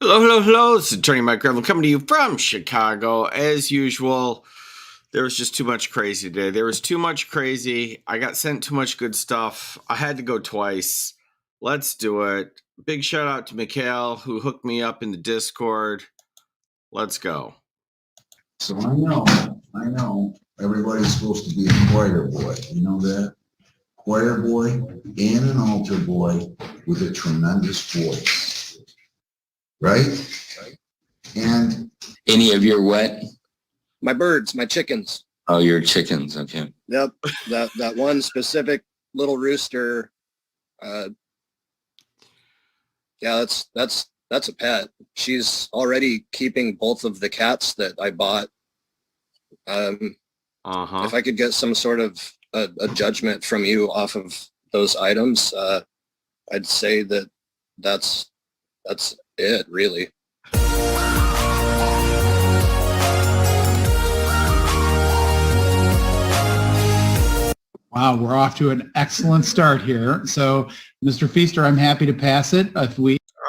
Hello, hello, hello. This is Attorney Mike Gravel coming to you from Chicago. As usual, there was just too much crazy today. There was too much crazy. I got sent too much good stuff. I had to go twice. Let's do it. Big shout out to Mikhail, who hooked me up in the Discord. Let's go. So I know, everybody's supposed to be a choir boy. You know that? Choir boy and an altar boy with a tremendous voice. Right? And any of your what? My birds, my chickens. Oh, your chickens. Okay. Yep. That one specific little rooster. Yeah, that's a pet. She's already keeping both of the cats that I bought. If I could get some sort of a judgment from you off of those items, I'd say that's it, really. Wow, we're off to an excellent start here. So, Mr. Feaster, I'm happy to pass it. All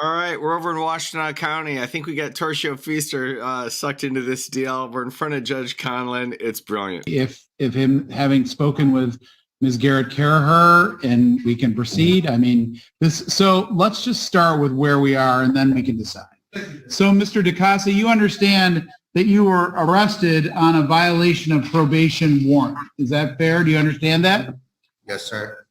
right, we're over in Washtenaw County. I think we got Torshio Feaster sucked into this deal. We're in front of Judge Conlon. It's brilliant. If him having spoken with Ms. Garrett Caraher, and we can proceed. I mean, so let's just start with where we are, and then we can decide. So, Mr. DeCasa, you understand that you were arrested on a violation of probation warrant. Is that fair? Do you understand that? yes, sir.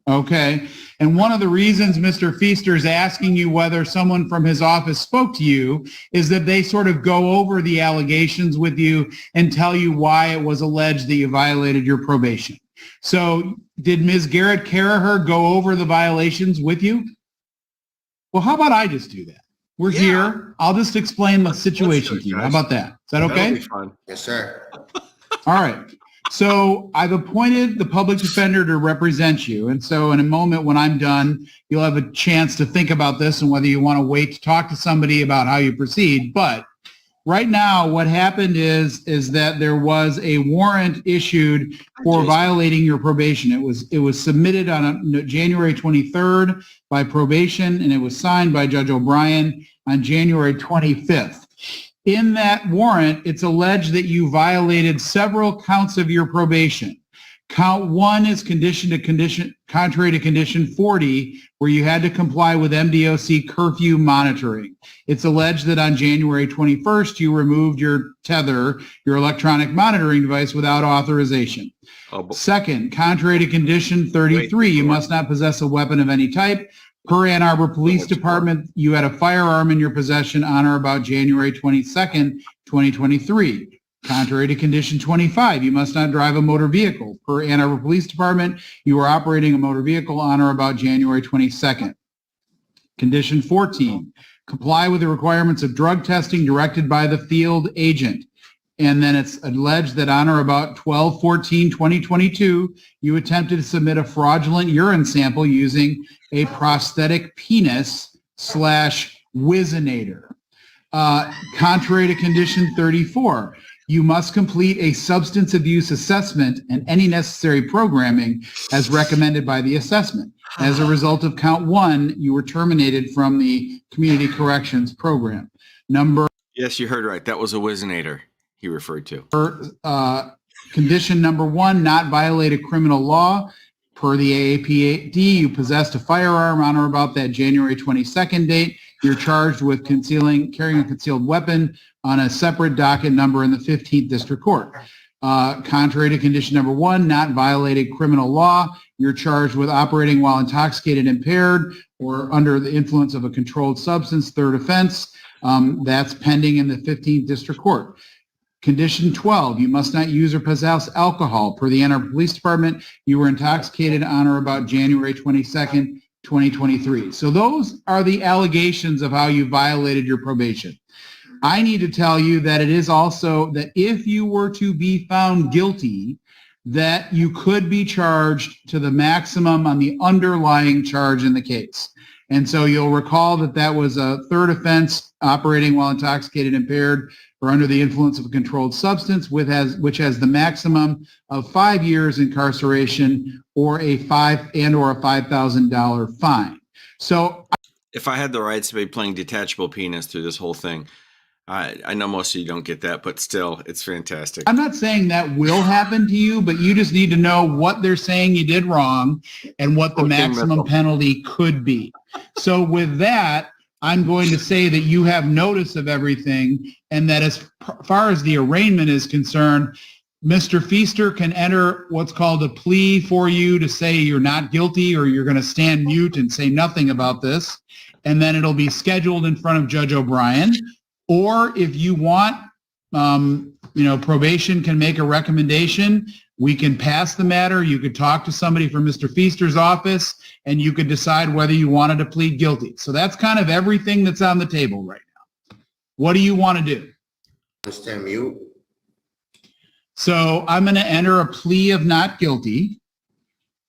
Okay. And one of the reasons Mr. Feaster is asking you whether someone from his office spoke to you is that they sort of go over the allegations with you and tell you why it was alleged that you violated your probation. So did Ms. Garrett Caraher go over the violations with you? Well, how about I just do that? We're here. I'll just explain the situation to you. How about that? Is that okay? That'll be fun. Yes, sir. All right. So I've appointed the public defender to represent you. And so in a moment when I'm done, you'll have a chance to think about this and whether you want to wait to talk to somebody about how you proceed. But right now, what happened is that there was a warrant issued for violating your probation. It was submitted on January 23rd by probation, and it was signed by Judge O'Brien on January 25th. In that warrant, it's alleged that you violated several counts of your probation. Count 1 is contrary to condition 40, where you had to comply with MDOC curfew monitoring. It's alleged that on January 21st, you removed your tether, your electronic monitoring device, without authorization. Second, contrary to condition 33, you must not possess a weapon of any type. Per Ann Arbor Police Department, you had a firearm in your possession on or about January 22nd, 2023. Contrary to condition 25, you must not drive a motor vehicle. Per Ann Arbor Police Department, you were operating a motor vehicle on or about January 22nd. Condition 14, comply with the requirements of drug testing directed by the field agent. And then it's alleged that on or about 12/14/2022, you attempted to submit a fraudulent urine sample using a prosthetic penis /Wizinator. Contrary to condition 34, you must complete a substance abuse assessment and any necessary programming as recommended by the assessment. As a result of count 1, you were terminated from the community corrections program. Yes, you heard right. That was a Wizinator he referred to. Condition number 1, not violate a criminal law. Per the AAPD, you possessed a firearm on or about that January 22nd date. You're charged with carrying a concealed weapon on a separate docket number in the 15th District Court. Contrary to condition number 1, not violate a criminal law. You're charged with operating while intoxicated, impaired, or under the influence of a controlled substance, third offense. That's pending in the 15th District Court. Condition 12, you must not use or possess alcohol. Per the Ann Arbor Police Department, you were intoxicated on or about January 22nd, 2023. So those are the allegations of how you violated your probation. I need to tell you that it is also that if you were to be found guilty, that you could be charged to the maximum on the underlying charge in the case. And so you'll recall that that was a third offense, operating while intoxicated, impaired, or under the influence of a controlled substance, which has the maximum of 5 years incarceration or a $5,000 fine. So if I had the rights to be playing detachable penis through this whole thing, I know most of you don't get that, but still, it's fantastic. I'm not saying that will happen to you, but you just need to know what they're saying you did wrong and what the maximum penalty could be. So with that, I'm going to say that you have notice of everything, and that as far as the arraignment is concerned, Mr. Feaster can enter what's called a plea for you to say you're not guilty, or you're going to stand mute and say nothing about this. And then it'll be scheduled in front of Judge O'Brien. Or if you want, probation can make a recommendation. We can pass the matter. You could talk to somebody from Mr. Feaster's office, and you could decide whether you wanted to plead guilty. So that's kind of everything that's on the table right now. What do you want to do? Stand mute. So I'm going to enter a plea of not guilty.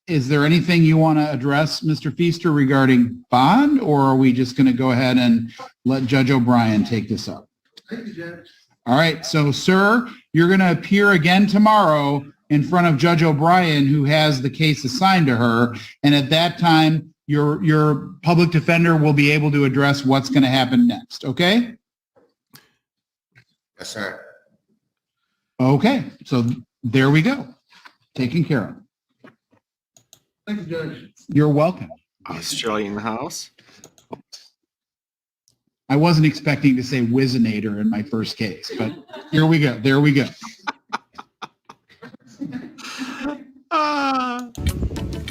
Is there anything you want to address, Mr. Feaster, regarding bond, or are we just going to go ahead and let Judge O'Brien take this up? Thank you, Judge. All right. So, sir, you're going to appear again tomorrow in front of Judge O'Brien, who has the case assigned to her. And at that time, your public defender will be able to address what's going to happen next. Okay? Yes, sir. Okay. So there we go. Taken care of. Thank you, Judge. You're welcome. Australian house. I wasn't expecting to say Wizinator in my first case, but here we go. There we go.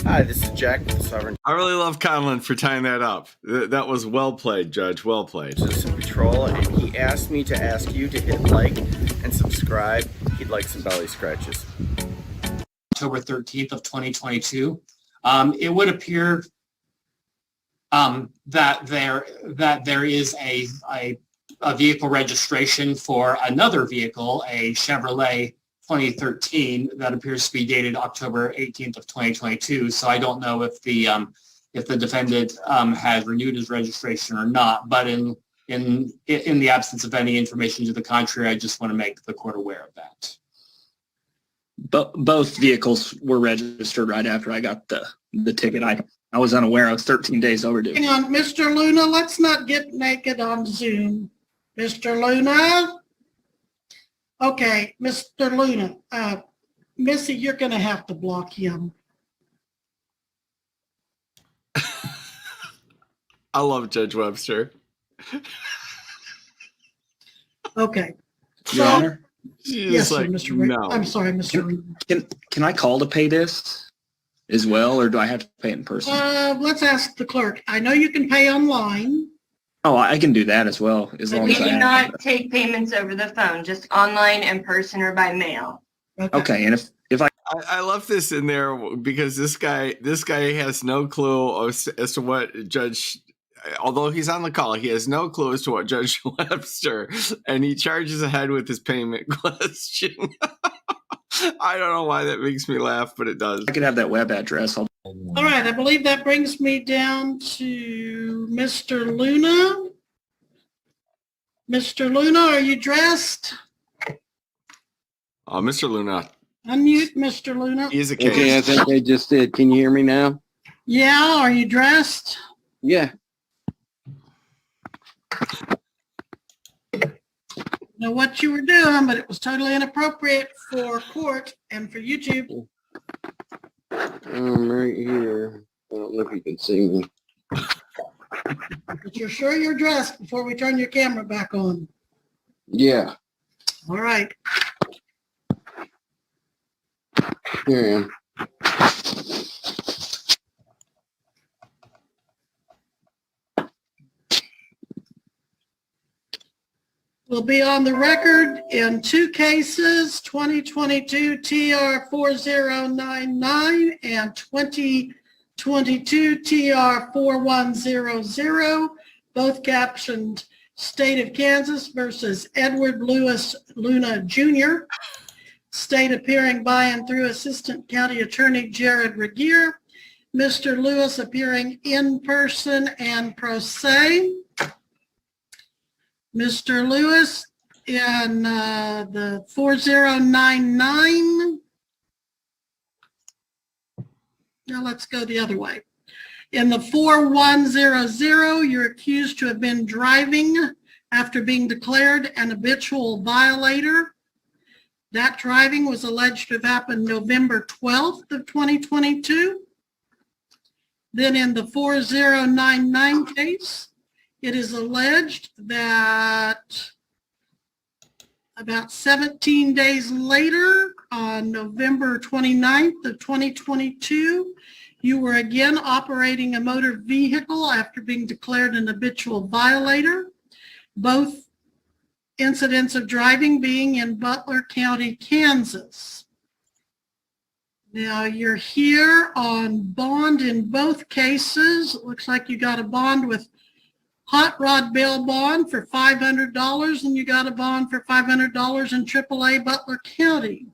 Hi, this is Jack with the Sovereign I really love Conlon for tying that up. That was well played, Judge. Well played. Citizen Patrol, and he asked me to ask you to hit like and subscribe. He'd like some belly scratches. October 13th of 2022. It would appear that there is a vehicle registration for another vehicle, a Chevrolet 2013, that appears to be dated October 18th of 2022. So I don't know if the defendant has renewed his registration or not. But in the absence of any information to the contrary, I just want to make the court aware of that. Both vehicles were registered right after I got the ticket. I was unaware. I was 13 days overdue. Hang on, Mr. Luna, let's not get naked on Zoom. Mr. Luna? Okay, Mr. Luna, Missy, you're going to have to block him. I love Judge Webster. Okay. Your Honor, Yes, sir, Mr. Rick. no. I'm sorry, Mr. Luna. can I call to pay this as well, or do I have to pay it in person? Let's ask the clerk. I know you can pay online. Oh, I can do that as well, as long We as I do have. not take payments over the phone, just online, in person, or by mail. Okay, and if I left this in there because this guy has no clue as to what Judge, although he's on the call, he has no clue as to what Judge Webster, and he charges ahead with his payment question. I don't know why that makes me laugh, but it does. I could have that web address, All right, I believe that brings me down to Mr. Luna. Mr. Luna, are you dressed? Mr. Luna, Unmute, Mr. Luna. he is a case. Okay, I think I just did. Can you hear me now? Yeah, are you dressed? Yeah. Know what you were doing, but it was totally inappropriate for court and for YouTube. I'm right here. I don't know if you can see me. But you're sure you're dressed before we turn your camera back on. Yeah, All right. here I am. Will be on the record in two cases, 2022 TR 4099 and 2022 TR 4100, both captioned State of Kansas versus Edward Lewis Luna Jr. State appearing by and through Assistant County Attorney Jared Regier. Mr. Lewis appearing in person and pro se. Mr. Lewis in the 4099. Now let's go the other way. In the 4100, you're accused to have been driving after being declared an habitual violator. That driving was alleged to have happened November 12th of 2022. Then in the 4099 case, it is alleged that about 17 days later, on November 29th of 2022, you were again operating a motor vehicle after being declared an habitual violator. Both incidents of driving being in Butler County, Kansas. Now you're here on bond in both cases. It looks like you got a bond with hot rod bail bond for $500 and you got a bond for $500 in AAA Butler County.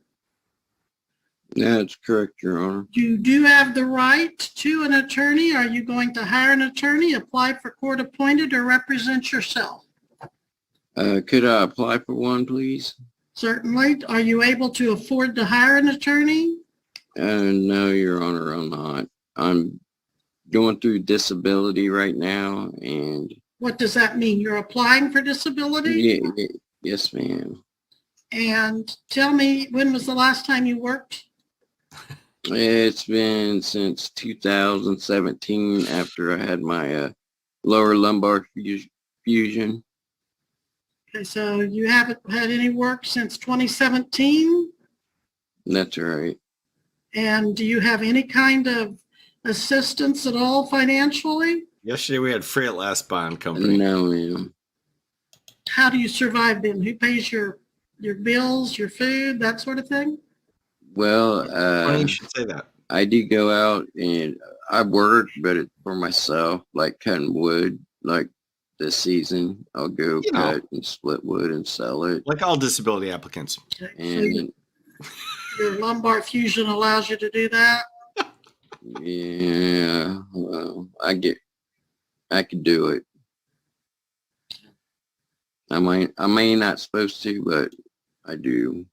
That's correct, Your Honor. You do have the right to an attorney. Are you going to hire an attorney, apply for court appointed, or represent yourself? Could I apply for one, please? Certainly. Are you able to afford to hire an attorney? No, Your Honor, I'm not. I'm going through disability right now, and What does that mean? You're applying for disability? yes, ma'am. And tell me, when was the last time you worked? It's been since 2017 after I had my lower lumbar fusion. Okay, so you haven't had any work since 2017? That's right. And do you have any kind of assistance at all financially? Yesterday we had Freight Last Bond Company. No, ma'am. How do you survive then? Who pays your bills, your food, that sort of thing? Well, Funny you should say that. I do go out and I work, but it's for myself, like cutting wood. Like this season, I'll go cut and split wood and sell it. Like all disability applicants. Okay, And so your lumbar fusion allows you to do that? yeah, well, I could do it. I may not supposed to, but I do.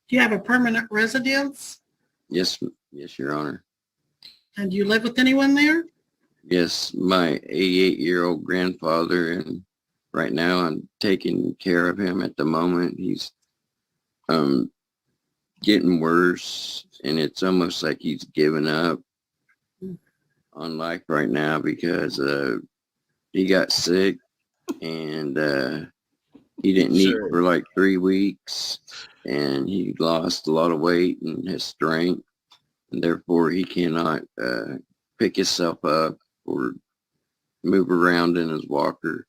Do you have a permanent residence? Yes, Your Honor. And do you live with anyone there? Yes, my 88-year-old grandfather, and right now I'm taking care of him at the moment. He's getting worse, and it's almost like he's given up on life right now because he got sick and he didn't eat for like 3 weeks, and he lost a lot of weight and his strength, and therefore he cannot pick himself up or move around in his walker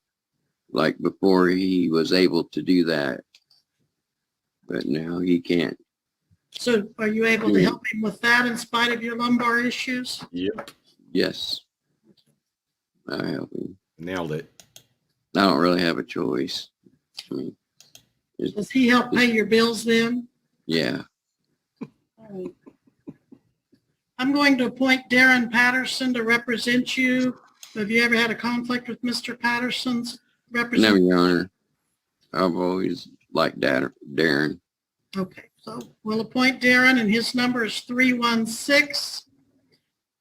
like before he was able to do that, but now he can't. So are you able to help him with that in spite of your lumbar issues? Yep. Yes, I help him. Nailed it. I don't really have a choice. I mean, Does he help pay your bills then? yeah. All right. I'm going to appoint Darren Patterson to represent you. Have you ever had a conflict with Mr. Patterson's No, representation? Your Honor. I've always liked Darren. Okay, so we'll appoint Darren, and his number is 316-322.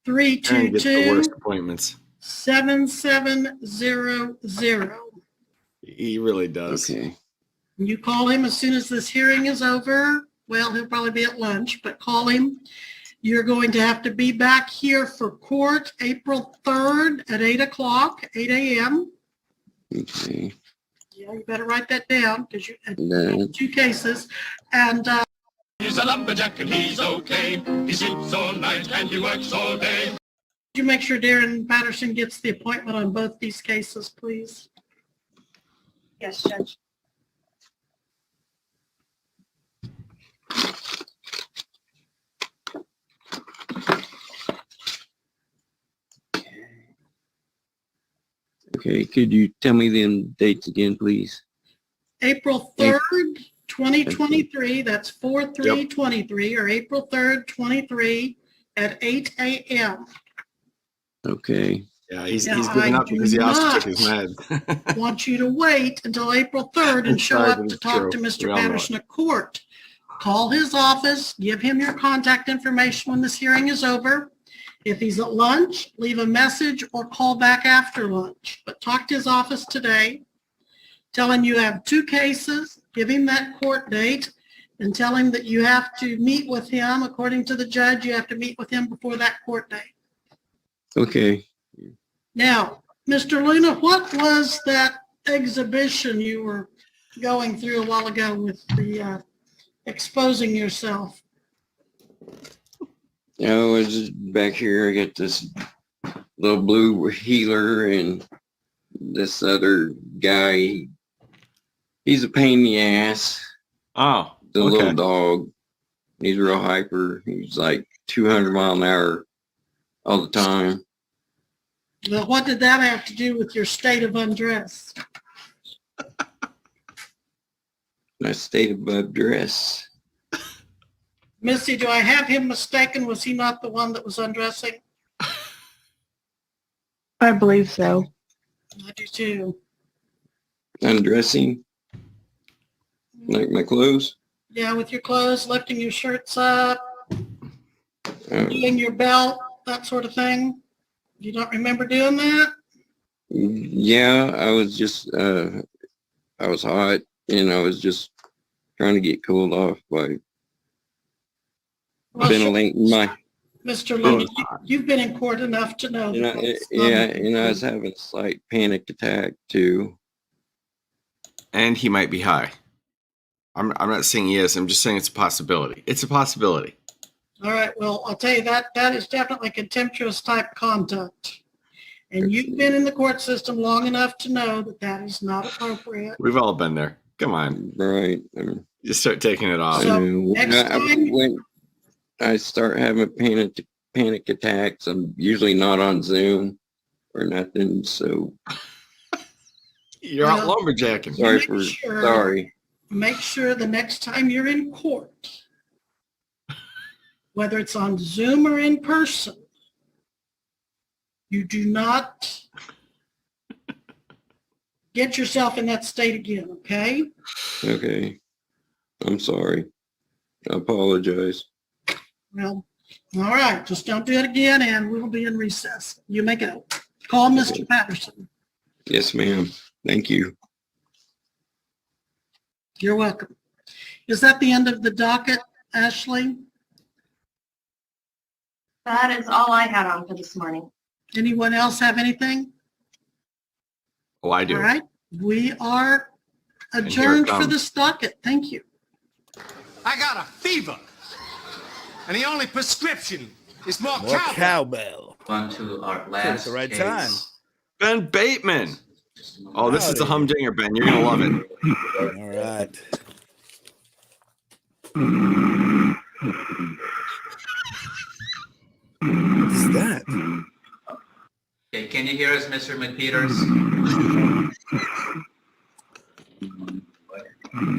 Aaron gets the worst appointments. 7700. He really does. Okay. You call him as soon as this hearing is over. Well, he'll probably be at lunch, but call him. You're going to have to be back here for court April 3rd at 8 o'clock, 8 a.m. Okay. Yeah, you better write that down because you had No. 2 cases. And He's a lumberjack and he's okay. He sleeps all night and he works all day. you make sure Darren Patterson gets the appointment on both these cases, please. Yes, Judge. Okay. Could you tell me them dates again, please? April 3rd, 2023, that's 4/3/23, or April 3rd, 23 at 8 a.m. Okay. Yeah, he's Now, giving I up because he also do took his med. Want you to wait until April 3rd and show Sorry, up but to it's talk true. to We Mr. all know Patterson at court. Call his office, give him your contact information when this hearing is over. If he's at lunch, leave a message or call back after lunch. But talk to his office today. Tell him you have 2 cases, give him that court date, and tell him that you have to meet with him. According to the judge, you have to meet with him before that court date. Okay. Now, Mr. Luna, what was that exhibition you were going through a while ago with the exposing yourself? I was back here. I got this little blue healer and this other guy. He's a pain in the ass. Oh, The okay. little dog. He's real hyper. He's like 200 mile an hour all the time. Well, what did that have to do with your state of undress? I stayed above dress. Missy, do I have him mistaken? Was he not the one that was undressing? I believe so. I do too. Undressing. Like my clothes. Yeah, with your clothes, lifting your shirts up, Uh, doing your belt, that sort of thing. You don't remember doing that? yeah, I was just, I was hot and I was just trying to get cooled off by Well, ventilating my, Mr. Luna, you've been in court enough to know. and that I, that's yeah, not- and I was having a slight panic attack too. And he might be high. I'm not saying he is. I'm just saying it's a possibility. It's a possibility. All right, well, I'll tell you that is definitely contemptuous type conduct. And you've been in the court system long enough to know that that is not appropriate. We've all been there. Come on. Right. You start taking it off. So, When next time- when I start having panic attacks, I'm usually not on Zoom or nothing. So You're out Well, lumberjacking. sorry make for sure- sorry. Make sure the next time you're in court, whether it's on Zoom or in person, you do not get yourself in that state again, okay? Okay. I'm sorry. I apologize. Well, all right, just don't do it again and we'll be in recess. You may go. Call Mr. Patterson. Yes, ma'am. Thank you. You're welcome. Is that the end of the docket, Ashley? That is all I had on for this morning. Anyone else have anything? Oh, I do. All right, we are here it adjourned for comes. this docket. Thank you. I got a fever. And the only prescription is more More cowbell. cowbell. On to our At last the right case. time. Ben Bateman. Oh, this is a Howdy. humdinger, Ben. You're going to love it. All right. What's that? Okay, can you hear us, Mr. McPeters?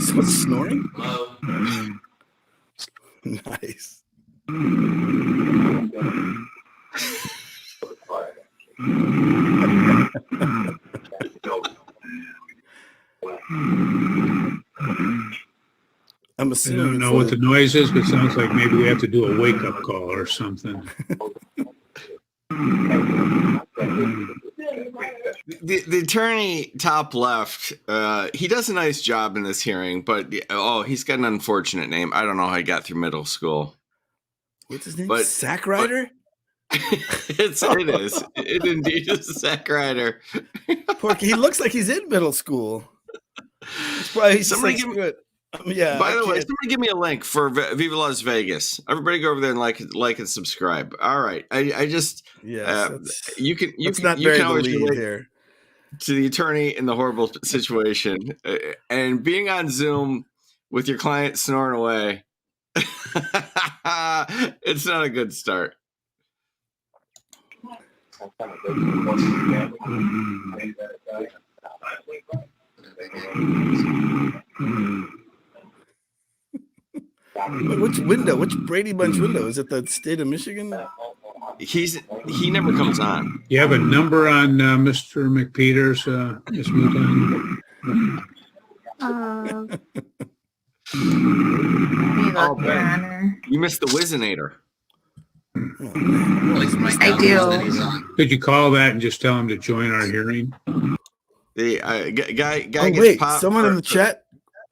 Someone snoring? Hello? Nice. I'm I assuming don't it's know what the- the noise is, but it sounds like maybe we have to do a wake-up call or something. The attorney top left, he does a nice job in this hearing, but he's got an unfortunate name. I don't know how he got through middle school. What's his name? But- Sack Rider? It is. It indeed is a sack rider. Porky, he looks like he's in middle school. It's probably he's just Somebody like, give me- screw it. Yeah. By I the way, can't- somebody give me a link for Viva Las Vegas. Everybody go over there and like and subscribe. All right. I just yes, that's, you can let's not you bury can the always lead relate here. to the attorney in the horrible situation and being on Zoom with your client snoring away. It's not a good start. Wait, which window? Which Brady Bunch window? Is it the state of Michigan? He never comes on. You have a number on Mr. McPeters, Ms. Mouton? Let me look, Your Ben, Honor. you missed the Wizinator. Well, it's right I now, do. the one that he's on. Could you call that and just tell him to join our hearing? The guy Oh gets wait, popped. someone in the chat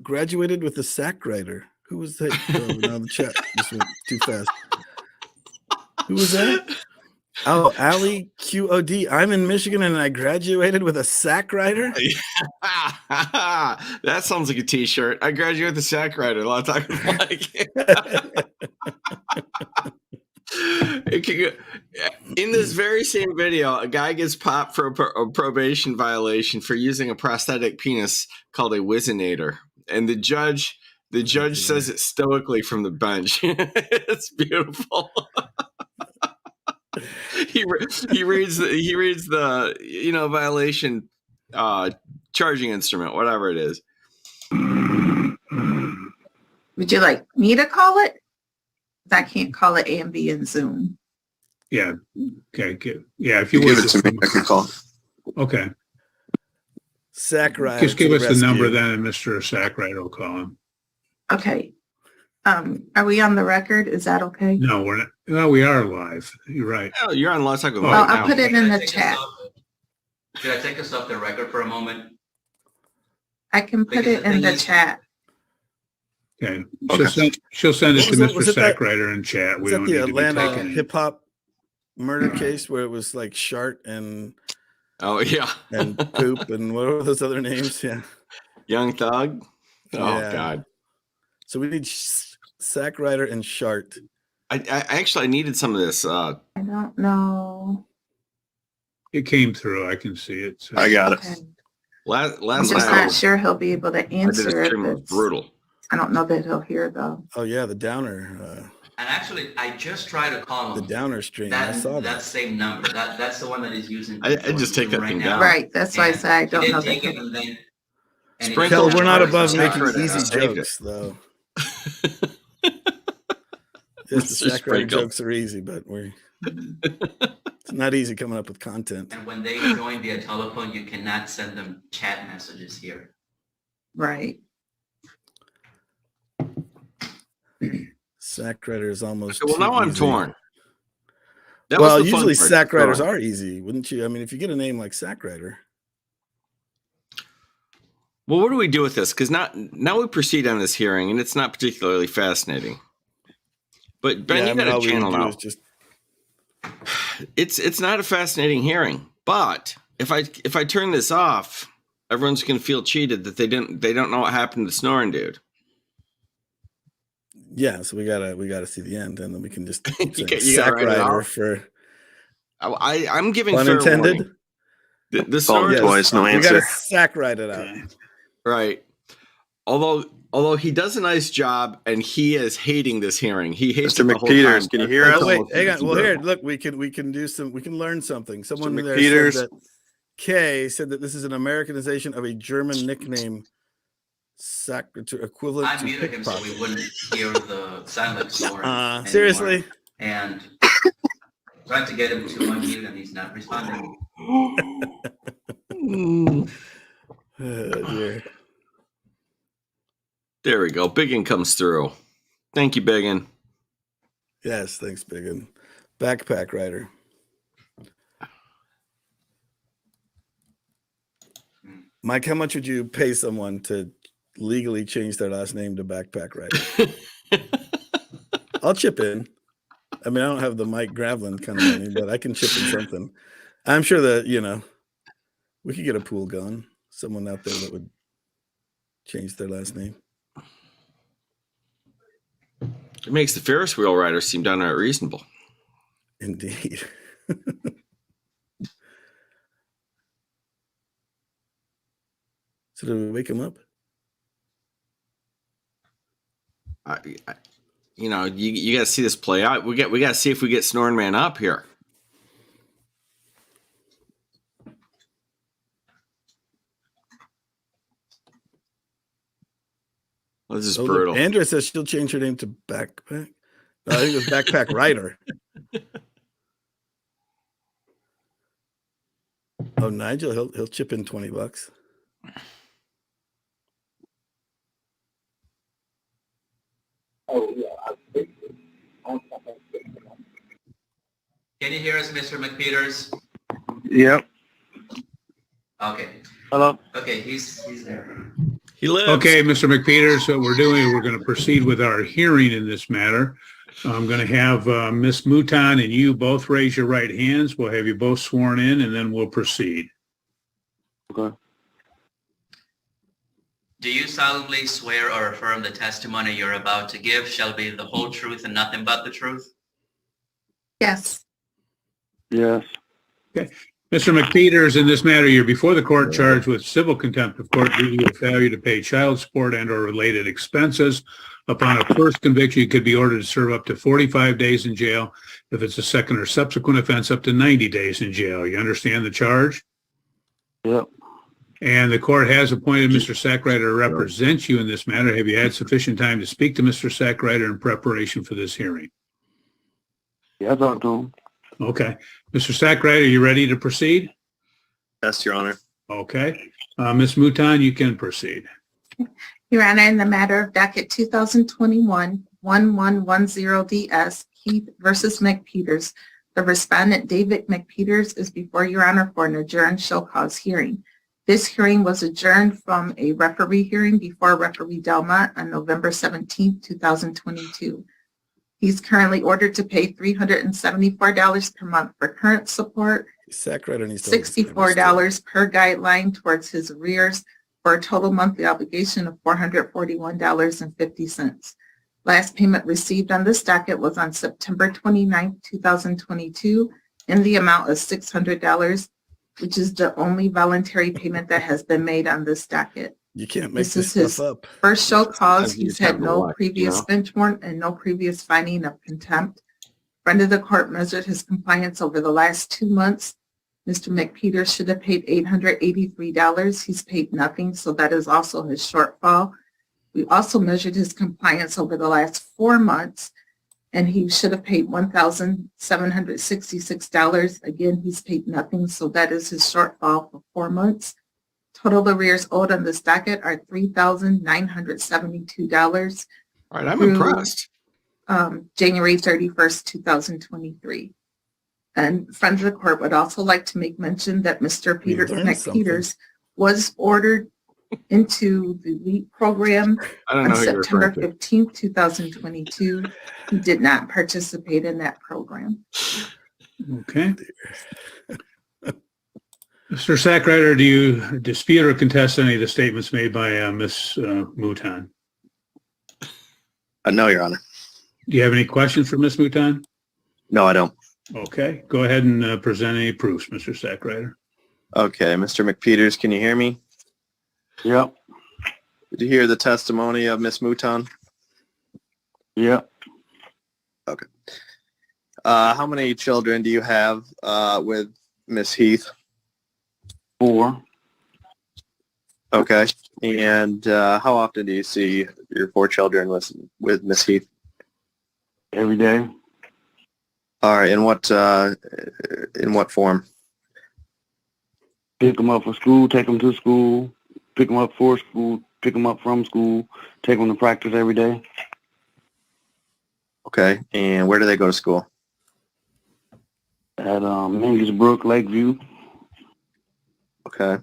graduated with a sack rider. Who was that? Oh, no, the chat just went too fast. Who was that? Oh, Ali QOD. I'm in Michigan and I graduated with a sack rider. That sounds like a T-shirt. I graduated with the sack rider. A lot of talking like. In this very same video, a guy gets popped for a probation violation for using a prosthetic penis called a Wizinator, and the judge says it stoically from the bench. It's beautiful. he reads the violation charging instrument, whatever it is. Would you like me to call it? I can't call it ambient Zoom. Yeah. Okay. Yeah. If you Give would it to me, I can call. Okay. Sack rider. Just give to us the rescue. number then, and Mr. Sackrider will call him. Okay. Are we on the record? Is that okay? No, we're not. Well, we are live. You're right. Oh, you're on Let's Talk with Oh, Mike I'll now. put it in the chat. Should I take us off the record for a moment? I can put it in the chat. Okay. Okay. She'll send it to Was Mr. it that- Sackrider in chat. We Was that don't the need to be Atlanta taking it. hip hop murder case where it was like Shart and Oh yeah. Poop and what were those other names? Yeah. Young Thug. Oh Yeah. God. So we need Sack Rider and Shart. I actually needed some of this. I don't know. It came through. I can see it. So. I got it. Okay. Last I'm just night not sure he'll be able to I did a answer it. stream. It was but brutal. I don't know that he'll hear though. Oh yeah, the Downer. And actually, I just tried to call The him. Downer stream. I saw That that. same number. That's the one that he's using. I just take that right thing now. down. Right. That's why I And said I he don't did know take that. it and then. and he Sprinkle Hell, just we're not charged above us. making Sack Rider, easy I saved jokes, though. Yes, the Mr. Sack Rider Sprinkle. jokes are easy, but it's not easy coming up with content. And when they join via telephone, you cannot send them chat messages here. Right. Sack Rider is almost. Well, too now I'm easy. torn. That Well, was the fun usually part, Sack Riders throwing. are easy, wouldn't you? I mean, if you get a name like Sack Rider. Well, what do we do with this? Because now we proceed on this hearing, and it's not particularly fascinating. But Ben, Yeah, I you mean, got all a we channel would do now. is just. It's not a fascinating hearing, but if I turn this off, everyone's going to feel cheated that they don't know what happened to the snoring dude. Yeah, so we gotta see the end, and then we can just You say gotta Sack write it Rider off. for I'm giving pun fair intended. warning. The Call snoring him twice, no We answer. gotta Sack Ride it out. right. Although he does a nice job, and he is hating this hearing. He hates Mr. it the whole McPeters, time. can you hear us? Oh wait, hang on. Well, here, look, we can learn something. Someone there McPeters. said that Kay said that this is an Americanization of a German nickname, equivalent I to muted him so pickpocket. we wouldn't hear the silent snoring. anymore. Seriously? And tried to get him to unmute and he's not responding. Oh, dear. There we go. Biggin comes through. Thank you, Biggin. Yes, thanks, Biggin. Backpack Rider. Mike, how much would you pay someone to legally change their last name to Backpack Rider? I'll chip in. I mean, I don't have the Mike Gravlin kind of money, but I can chip in something. I'm sure that, we could get a pool going. Someone out there that would change their last name. It makes the Ferris wheel rider seem downright reasonable. Indeed. So did we wake him up? You got to see this play out. We got to see if we get Snoring Man up here. Well, this is brutal. Look, Andrea says she'll change her name to Backpack. No, I think it was Backpack Rider. Oh, Nigel, he'll chip in $20. Can you hear us, Mr. McPeters? Yep. Okay. Hello. Okay, he's there. He lives. Okay, Mr. McPeters, what we're doing, we're going to proceed with our hearing in this matter. I'm going to have Ms. Mouton and you both raise your right hands. We'll have you both sworn in, and then we'll proceed. Okay. Do you solemnly swear or affirm the testimony you're about to give shall be the whole truth and nothing but the truth? Yes. Yes. Mr. McPeters, in this matter, you're before the court charged with civil contempt of court due to a failure to pay child support and or related expenses. Upon a first conviction, you could be ordered to serve up to 45 days in jail. If it's a second or subsequent offense, up to 90 days in jail. You understand the charge? Yep. And the court has appointed Mr. Sackrider to represent you in this matter. Have you had sufficient time to speak to Mr. Sackrider in preparation for this hearing? Yeah, I talked to him. Okay. Mr. Sackrider, are you ready to proceed? Yes, Your Honor. Okay. Ms. Mouton, you can proceed. Your Honor, in the matter of docket 2021-1110DS, Heath versus McPeters, the respondent David McPeters is before Your Honor for an adjourned show cause hearing. This hearing was adjourned from a referee hearing before referee Delmont on November 17, 2022. He's currently ordered to pay $374 per month for current support, Sackrider needs to hold his $64 per guideline towards his arrears, for a total monthly obligation of $441.50. Last payment received on this docket was on September 29, 2022, in the amount of $600, which is the only voluntary payment that has been made on this docket. You can't make This this is stuff his up. first show cause. Sometimes you He's just have had to no watch, previous you know? bench warrant and no previous finding of contempt. Friend of the court measured his compliance over the last 2 months. Mr. McPeters should have paid $883. He's paid nothing, so that is also his shortfall. We also measured his compliance over the last 4 months, and he should have paid $1,766. Again, he's paid nothing, so that is his shortfall for 4 months. Total arrears owed on this docket are $3,972. All right, I'm through, impressed. January 31st, 2023. And friends of the court would also like to make mention that Mr. We Peter learned something. McPeters was ordered into the LEAP program I don't on know who you're September referring to. 15th, 2022. He did not participate in that program. Okay. Mr. Sackrider, do you dispute or contest any of the statements made by Ms. Mouton? No, Your Honor. Do you have any questions for Ms. Mouton? No, I don't. Okay, go ahead and present any proofs, Mr. Sackrider. Okay, Mr. McPeters, can you hear me? Yep. Did you hear the testimony of Ms. Mouton? Yep. Okay. How many children do you have with Miss Heath? 4. Okay. And how often do you see your 4 children with Miss Heath? Every day. All right. In what form? Pick them up for school, take them to school, pick them up for school, pick them up from school, take them to practice every day. Okay. And where do they go to school? At Mingus Brook, Lakeview. Okay.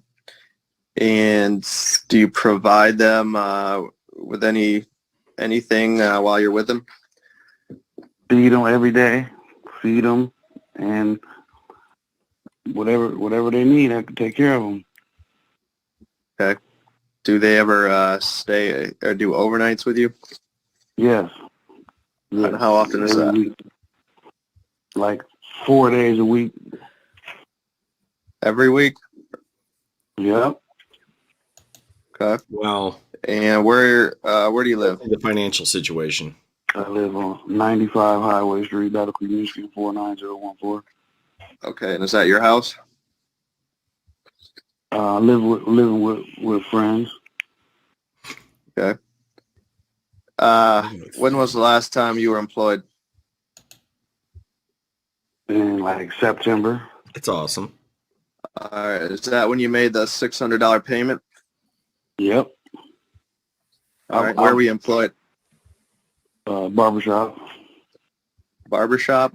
And do you provide them with anything while you're with them? Feed them every day. Feed them, and whatever they need, I can take care of them. Okay. Do they ever stay or do overnights with you? Yes. And how often is Every that? week. Like 4 days a week. Every week? Yep. Okay. Well, and where do you live? The financial situation. I live on 95 Highway Street, Battle Creek, Michigan, 49014. Okay, and is that your house? Living with friends. Okay. When was the last time you were employed? In like September. It's awesome. All right. Is that when you made the $600 payment? Yep. All right. Where were you employed? Barbershop. barbershop.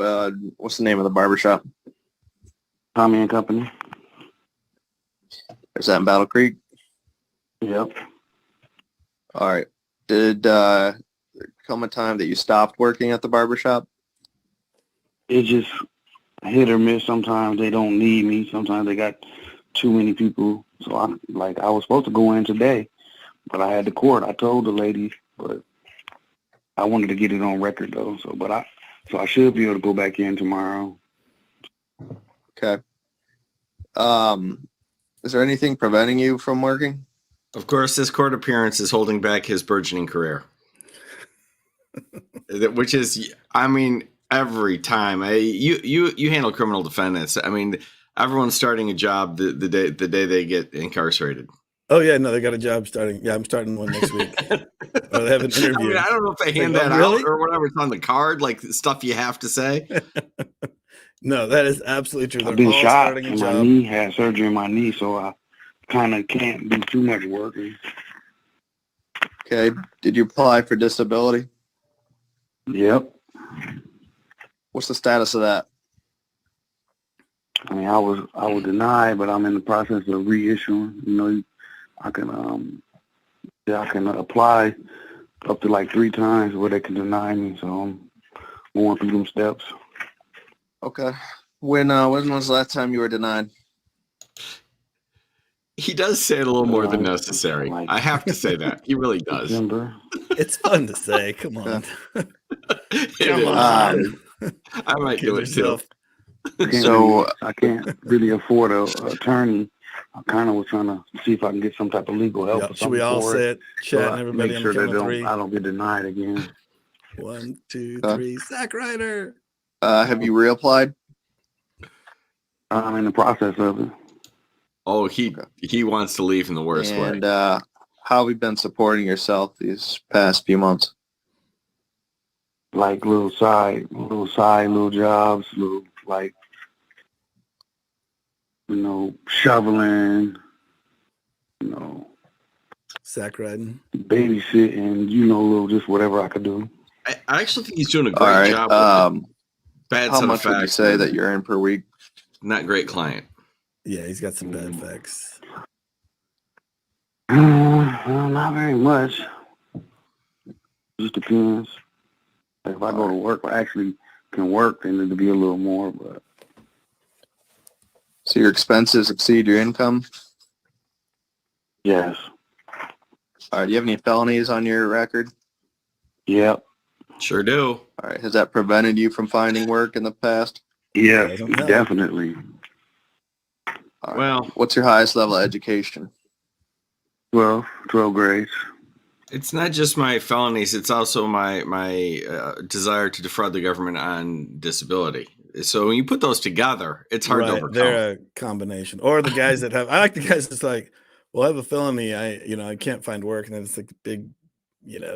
What's the name of the barbershop? Tommy and Company. Is that in Battle Creek? Yep. All right. Did there come a time that you stopped working at the barbershop? It just hit or miss. Sometimes they don't need me. Sometimes they got too many people. So I was supposed to go in today, but I had the court. I told the lady, but I wanted to get it on record though. So I should be able to go back in tomorrow. Okay. Is there anything preventing you from working? Of course, this court appearance is holding back his burgeoning career. Which is, I mean, every time you handle criminal defendants. I mean, everyone's starting a job the day they get incarcerated. Oh yeah, no, they got a job starting. Yeah, I'm starting one next week. Or they have an interview. I mean, I don't know if they hand that out or whatever. It's on the card, like stuff you have to say. No, that is absolutely true. I've They're been all shot starting a and my job. knee, had surgery in my knee, so I kind of can't do too much working. Okay. Did you apply for disability? Yep. What's the status of that? I mean, I was denied, but I'm in the process of reissuing. You know, I can apply up to like 3 times where they can deny me. So I'm going through them steps. Okay. When was the last time you were denied? He does say it a little more than necessary. I have to say that. He really does. December. It's fun to say. Come on. Come on. I might do it too. I can't really afford an attorney. I kind of was trying to see if I can get some type of legal help. Yep. Or Should we all say it? Chat and everybody make on sure the count that of 3. I don't get denied again. 1, 2, 3. Sack Rider. Have you reapplied? I'm in the process of it. Oh, he wants to leave in the worst way. And how have you been supporting yourself these past few months? Like little side jobs, little shoveling, sack riding, babysitting, little just whatever I could do. I actually think he's doing a great job. Bad how set much of would you facts, say that you earn per week? Not great client. Yeah, he's got some bad facts. Well, not very much. Just depends. Like if I go to work, I actually can work, then it'll be a little more. But so your expenses exceed your income? Yes. All right. Do you have any felonies on your record? Yep. Sure do. All right. Has that prevented you from finding work in the past? Yes, definitely. All right. Well, what's your highest level of education? 12 grades. It's not just my felonies. It's also my desire to defraud the government on disability. So when you put those together, it's hard to overcome. They're a combination. Or the guys that have, I like the guys that's like, well, I have a felony. I can't find work. And then it's like the big,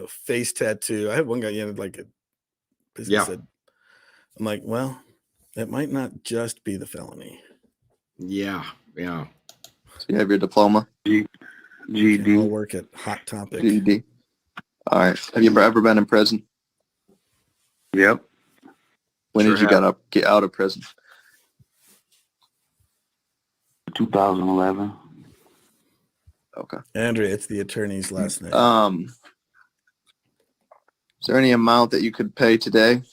face tattoo. I had one guy, like a business said, I'm like, well, it might not just be the felony. Yeah. So you have your diploma? GED. I'll work at Hot Topic. GED. All right. Have you ever been in prison? Yep. When did you get out of prison? 2011. Okay. Andrea, it's the attorney's last name. Is there any amount that you could pay today?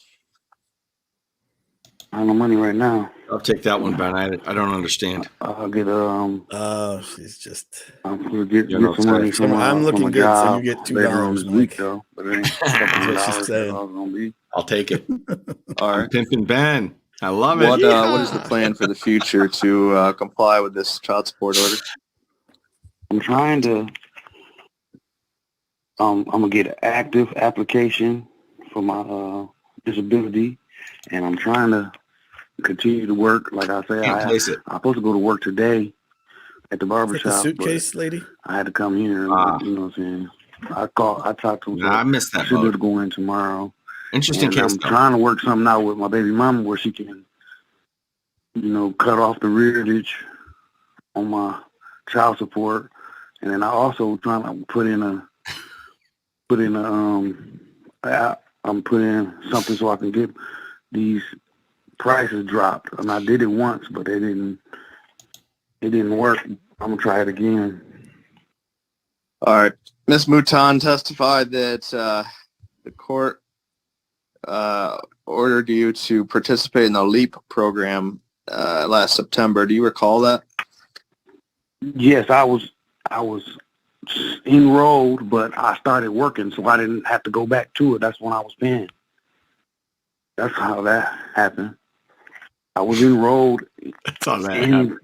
I have no money right now. I'll take that one, Ben. I don't understand. I'll get oh, she's just. I'm gonna get some money from I'm looking from a good, job so you get later on $2, this week, Mike. though. But it ain't $200 she's saying. gonna be. I'll take it. All right. I'm pimping Ben. I love it. What is the plan for the future to comply with this child support order? I'm trying to. I'm gonna get an active application for my disability, and I'm trying to continue to work. Like I say, I'm supposed to go to work today at the barbershop. The suitcase lady? I had to come here. You know what I'm saying? I talked to him. I missed that. I should be able to go in tomorrow. Interesting case. I'm trying to work something out with my baby mama where she can, cut off the rearage on my child support, and then I also trying to put in something so I can these prices dropped. And I did it once, but it didn't work. I'm gonna try it again. All right. Ms. Mouton testified that the court ordered you to participate in the LEAP program last September. Do you recall that? Yes, I was enrolled, but I started working, so I didn't have to go back to it. That's when I was paying. That's how that happened. I was enrolled That's how that in happened.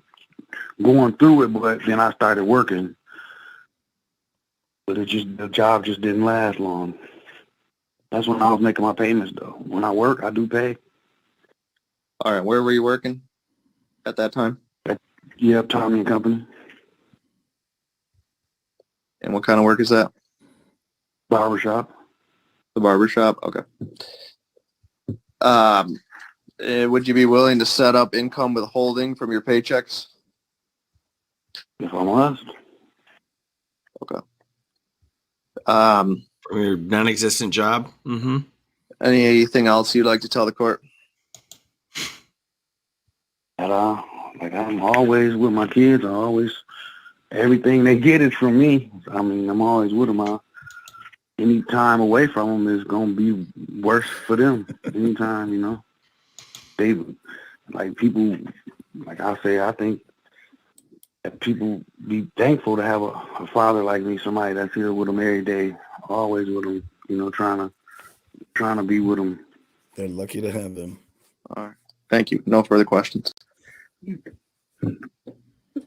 going through it, but then I started working. But the job just didn't last long. That's when I was making my payments, though. When I work, I do pay. All right. Where were you working at that time? Yeah, Tommy and Company. And what kind of work is that? Barbershop. The barbershop? Okay. Would you be willing to set up income withholding from your paychecks? If I must. Okay. From your non-existent job? Mm-hmm. Anything else you'd like to tell the court? Like I'm always with my kids. Everything they get is from me. I mean, I'm always with them. Any time away from them is going to be worse for them. Anytime, they, like people, like I say, I think that people be thankful to have a father like me, somebody that's here with them every day, always with them, trying to be with them. They're lucky to have them. All right. Thank you. No further questions.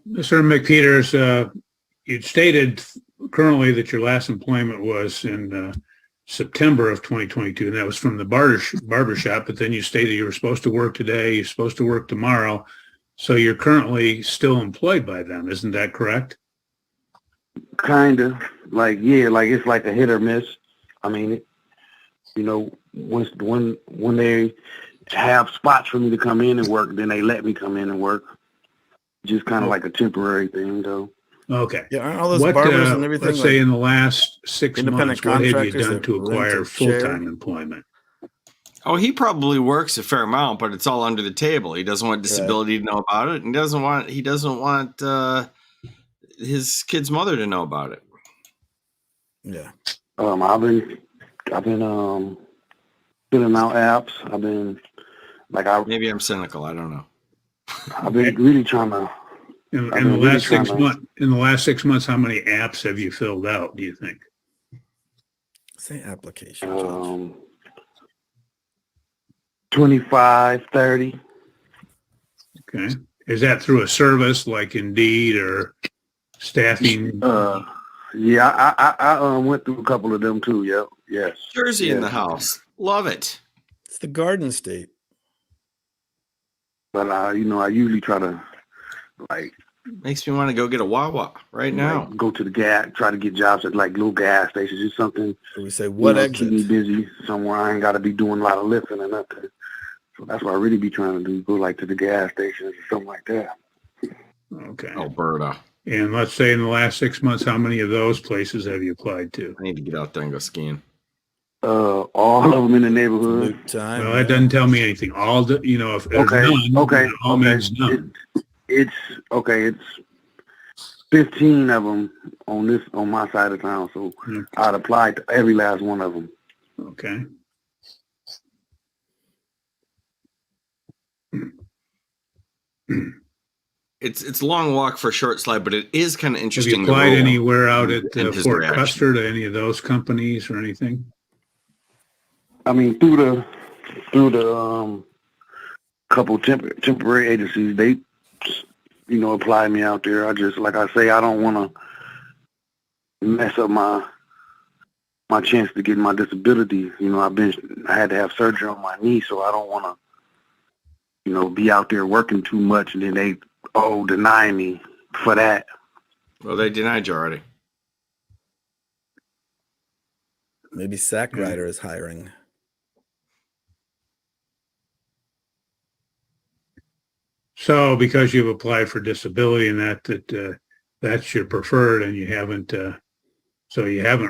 Mr. McPeters, you stated currently that your last employment was in September of 2022, and that was from the barbershop, but then you stated you were supposed to work today, you're supposed to work tomorrow, so you're currently still employed by them, isn't that correct? Kind of. It's like a hit or miss. I mean, when they have spots for me to come in and work, then they let me come in and work. Just kind of like a temporary thing, though. Okay. Yeah, aren't all those barbers and everything? Let's say in the last 6 months, what have you contractors done that to acquire rent a chair? full-time employment? Oh, he probably works a fair amount, but it's all under the table. He doesn't want disability to know about it, and he doesn't want his kid's mother to know about it. Yeah. I've been filling out apps. I've been maybe I'm cynical. I don't know. I've been really trying to. In the last 6 months, how many apps have you filled out, do you think? Say application. 25, 30. Okay. Is that through a service like Indeed or staffing? Yeah, I went through a couple of them too. Yep. Yes. Jersey in the house. Love it. It's the Garden State. But I usually try to makes me want to go get a Wawa right now. Go to the gas, try to get jobs at like little gas stations or something. So we say what exit? Keep me busy somewhere. I ain't got to be doing a lot of lifting or nothing. So that's what I really be trying to do. Go like to the gas stations or something like that. Okay. Alberta. And let's say in the last 6 months, how many of those places have you applied to? I need to get out there and go skiing. All of them in the neighborhood. Well, that doesn't tell me anything. If there's none, all means none. It's 15 of them on my side of town. So I'd apply to every last one of them. Okay. It's a long walk for a short slide, but it is kind of Have interesting. you applied anywhere out at his Fort reaction. Custer to any of those companies or anything? I mean, through the couple temporary agencies, they apply me out there. I just, like I say, I don't want to mess up my chance to get my disability. I had to have surgery on my knee, so I don't want to, be out there working too much and then they deny me for that. Well, they denied you already. Maybe Sack Rider is hiring. So because you've applied for disability and that's your preferred and you haven't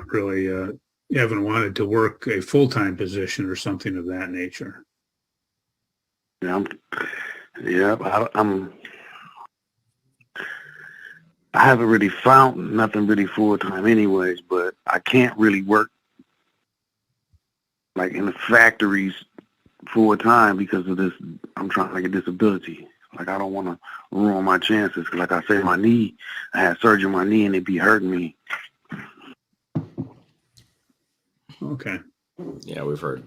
really, you haven't wanted to work a full-time position or something of that nature. Yeah, I haven't really found nothing really full time anyways, but I can't really work like in the factories full time because of this. I'm trying to get disability. Like I don't want to ruin my chances. Like I said, my knee, I had surgery on my knee and it be hurting me. Okay. Yeah, we've heard.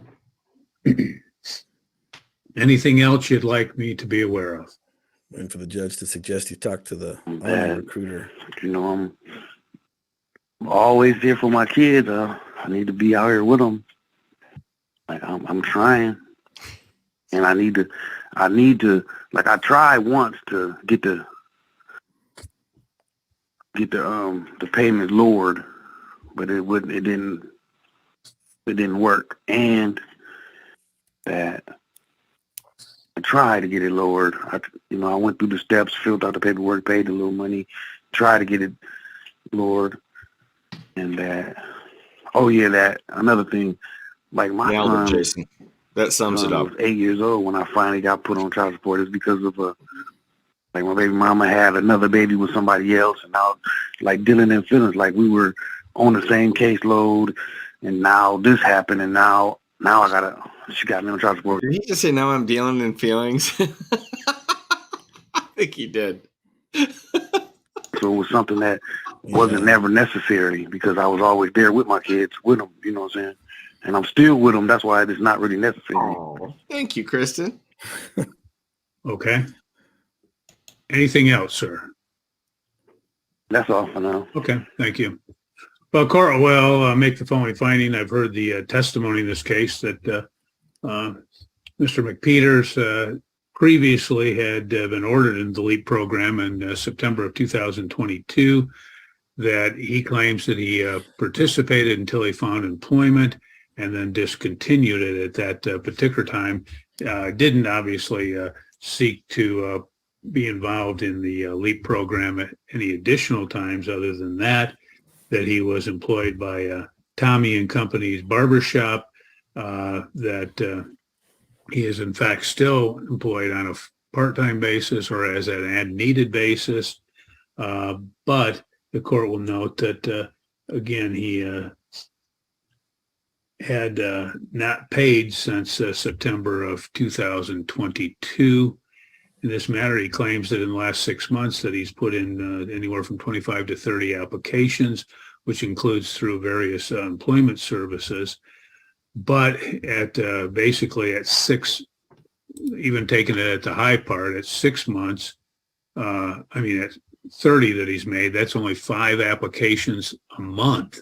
Anything else you'd like me to be aware of? Waiting for the judge to suggest you talk to the That- Army recruiter. You know, I'm always there for my kids. I need to be out here with them. Like I'm trying, and I need to. Like I tried once to get the payment lowered, but it didn't work, and that I tried to get it lowered. I went through the steps, filled out the paperwork, paid a little money, tried to get it lowered, and that. Oh yeah, that another thing. Like my Nailed son, it, Jason. That sums it up. was 8 years old when I finally got put on child support. It's because of like my baby mama had another baby with somebody else, and now like dealing in feelings, like we were on the same caseload, and now this happened, and now she got me on child support. Did he just say, now I'm dealing in feelings? I think he did. So it was something that wasn't never necessary because I was always there with my kids, with them, you know what I'm saying? And I'm still with them. That's why it's not really necessary. Oh, thank you, Kristen. Okay. Anything else, sir? That's all for now. Okay, thank you. Well, court will make the following finding. I've heard the testimony in this case that Mr. McPeters previously had been ordered in the LEAP program in September of 2022, that he claims that he participated until he found employment and then discontinued it at that particular time. Didn't obviously seek to be involved in the LEAP program at any additional times other than that he was employed by Tommy and Company's barbershop, that he is in fact still employed on a part-time basis or as an as-needed basis. But the court will note that, again, he had not paid since September of 2022. In this matter, he claims that in the last 6 months that he's put in anywhere from 25 to 30 applications, which includes through various employment services. But at basically at six, even taking it at the high part, at 6 months, at 30 that he's made, that's only 5 applications a month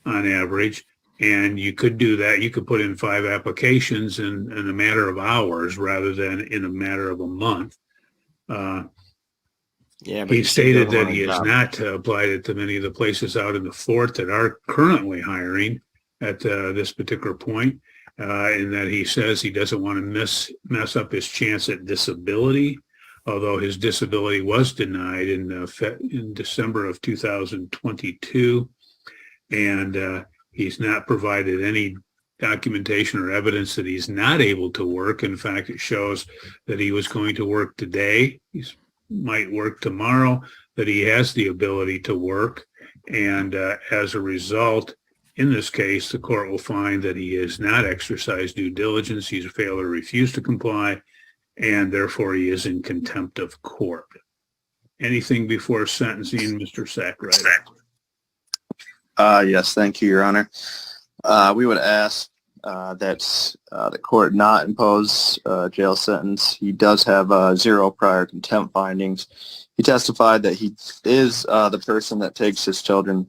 on average. And you could do that. You could put in 5 applications in a matter of hours rather than in a matter of a month. He stated that he has not applied it to many of the places out in the fort that are currently hiring at this particular point, and that he says he doesn't want to mess up his chance at disability, although his disability was denied in December of 2022, and he's not provided any documentation or evidence that he's not able to work. In fact, it shows that he was going to work today. He might work tomorrow, that he has the ability to work. And as a result, in this case, the court will find that he has not exercised due diligence. He's failed or refused to comply, and therefore he is in contempt of court. Anything before sentencing, Mr. TheFatRat? Yes, thank you, Your Honor. We would ask that the court not impose a jail sentence. He does have 0 prior contempt findings. He testified that he is the person that takes his children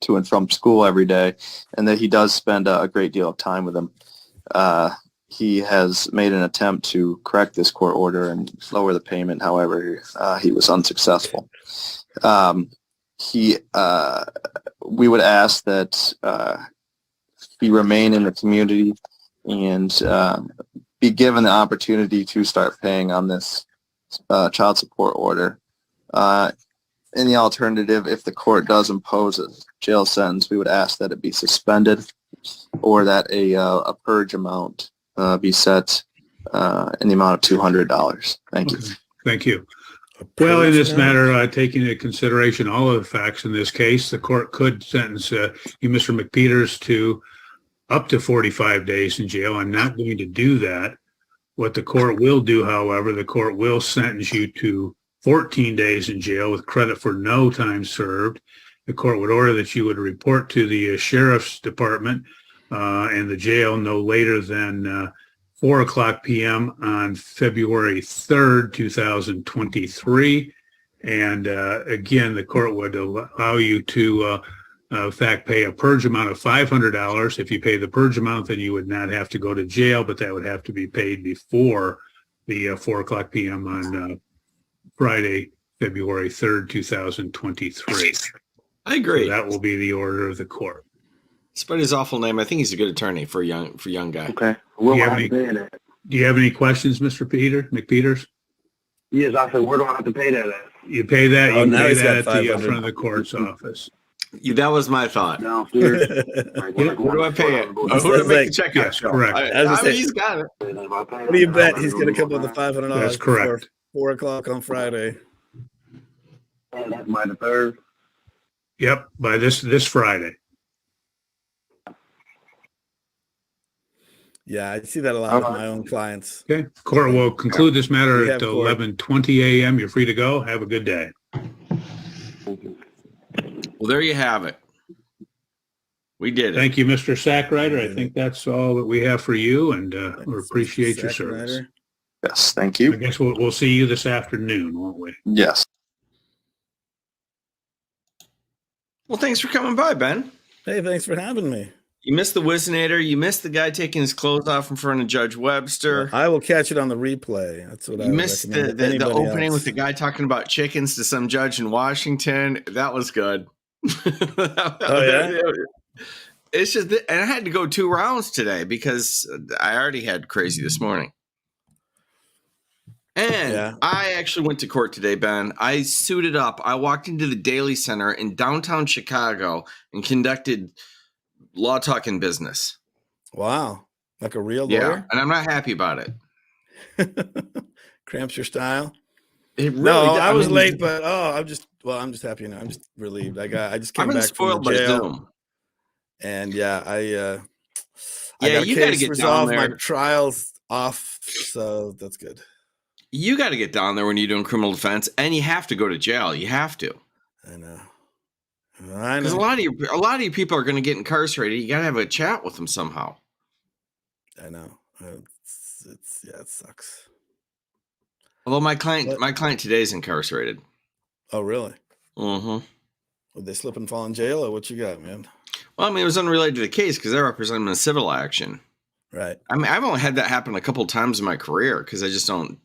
to and from school every day, and that he does spend a great deal of time with them. He has made an attempt to correct this court order and lower the payment. However, he was unsuccessful. We would ask that he remain in the community and be given the opportunity to start paying on this child support order. In the alternative, if the court does impose a jail sentence, we would ask that it be suspended or that a purge amount be set in the amount of $200. Thank you. Okay. Thank you. Well, in this matter, taking into consideration all of the facts in this case, the court could sentence you, Mr. McPeters, to up to 45 days in jail. I'm not going to do that. What the court will do, however, the court will sentence you to 14 days in jail with credit for no time served. The court would order that you would report to the sheriff's department and the jail no later than 4:00 p.m. on February 3rd, 2023. And again, the court would allow you to, in fact, pay a purge amount of $500. If you pay the purge amount, then you would not have to go to jail, but that would have to be paid before the 4:00 p.m. on Friday, February 3rd, 2023. I agree. So that will be the order of the court. Despite his awful name, I think he's a good attorney for a young guy. Okay. Do you have any questions, Mr. McPeters? Yes, I said, where do I have to pay that at? You pay that. Oh, You now pay he's that got at the 500. front of the court's office. That was my thought. Downstairs? Where do I pay it? Who do I Sounds make like- the check Yes, out? correct. I was gonna say- He's got it. What do you bet he's going to come up with the $500? That's correct. Before 4:00 on Friday. And that's by the 3rd. Yep, by this Friday. Yeah, I see that a lot with my own clients. Okay. Court will conclude this matter We at have court. 11:20 a.m. You're free to go. Have a good day. Well, there you have it. We did it. Thank you, Mr. Sackrider. I think that's all that we have for you, and we appreciate your Zack service. Snyder. Yes, thank I you. guess we'll see you this afternoon, won't we? Yes. Well, thanks for coming by, Ben. Hey, thanks for having me. You missed the Wizinator. You missed the guy taking his clothes off in front of Judge Webster. I will catch it on the replay. That's what I You would missed recommend the anybody opening else. with the guy talking about chickens to some judge in Washington. That was good. Oh, yeah? It's just, and I had to go 2 rounds today because I already had crazy this morning. And Yeah. I actually went to court today, Ben. I suited up. I walked into the Daily Center in downtown Chicago and conducted law talking business. Wow. Like a real Yeah, lawyer? and I'm not happy about it. Cramps your style? It really No, did. I was mean, late, but I'm just happy now. I'm just relieved. I just I've came been back from spoiled the by jail. Zoom. And yeah, I Yeah, got a you gotta case get down resolved, my there. trial's off, so that's good. You got to get down there when you're doing criminal defense, and you have to go to jail. You have to, I know. because a lot of you people are going to get incarcerated. You got to have a chat with them somehow. I know. It sucks. Although my client today is incarcerated. Oh, really? Mm-hmm. Would they slip and fall in jail, or what you got, man? Well, I mean, it was unrelated to the case because I represent him in a civil action. Right. I mean, I've only had that happen a couple of times in my career because I just don't,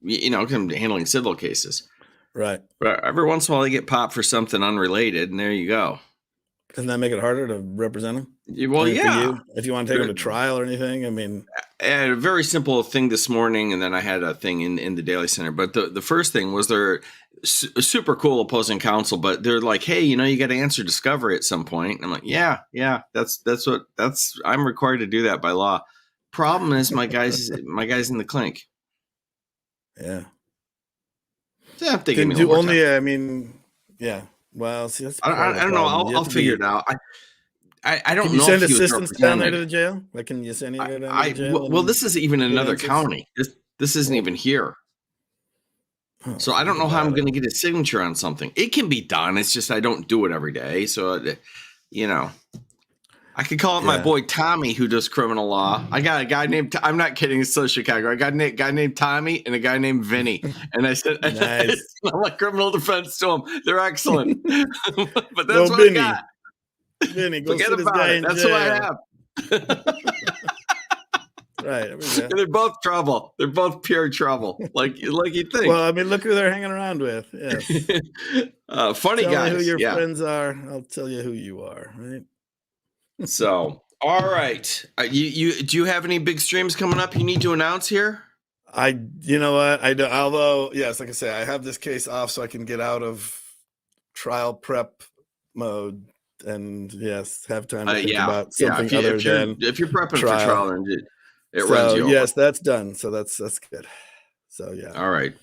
because I'm handling civil cases. Right. But every once in a while, they get popped for something unrelated, and there you go. Doesn't that make it harder to represent them? Well, I mean, for yeah. you, if you want to take them to trial or anything, I mean, I had a very simple thing this morning, and then I had a thing in the Daily Center. But the first thing was they're super cool opposing counsel, but they're like, hey, you got to answer discovery at some point. And I'm like, yeah, I'm required to do that by law. Problem is, my guy's in the clink. yeah. Yeah, they give Can me do overtime. only, I mean, yeah. Well, see, that's I don't know. I'll figure it out. I don't Can you know send if he was assistants down there to represented. the jail? Like, can you send any down to the jail? Well, this is even get another answers? county. This isn't even here. Oh, So I don't know how I'm going to get a signature on something. It can be done. It's just I don't do it every day. So, I could call it my boy Tommy who does criminal law. I got a guy named, I'm not kidding, it's so Chicago. I got a guy named Tommy and a guy named Vinny. And I said, Nice. I'm like criminal defense to them. They're excellent. But that's Go what Vinny. I got. Vinny, go Forget sit this about guy it. in That's jail. what I have. Right. There we go. They're both trouble. They're both pure trouble. Like you think. Well, I mean, look who they're hanging around with. Yes. Funny Tell guys. me who your yeah. friends are. I'll tell you who you are. Right. So, all right. You do you have any big streams coming up you need to announce here? You know what? I do. Although, yes, like I say, I have this case off so I can get out of trial prep mode and yes, have time to think about something other than if you're prepping trial. for trial, then It runs you over. Yes, that's done. So that's good. So yeah. All right.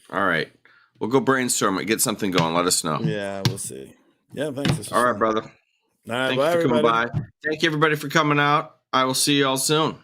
We'll go brainstorm it, get something going. Let us know. Yeah, we'll see. Yeah, thanks. This was All right, fun. brother. All right, Thank bye, you for coming everybody. by. Thank you, everybody, for coming out. I will see you all soon.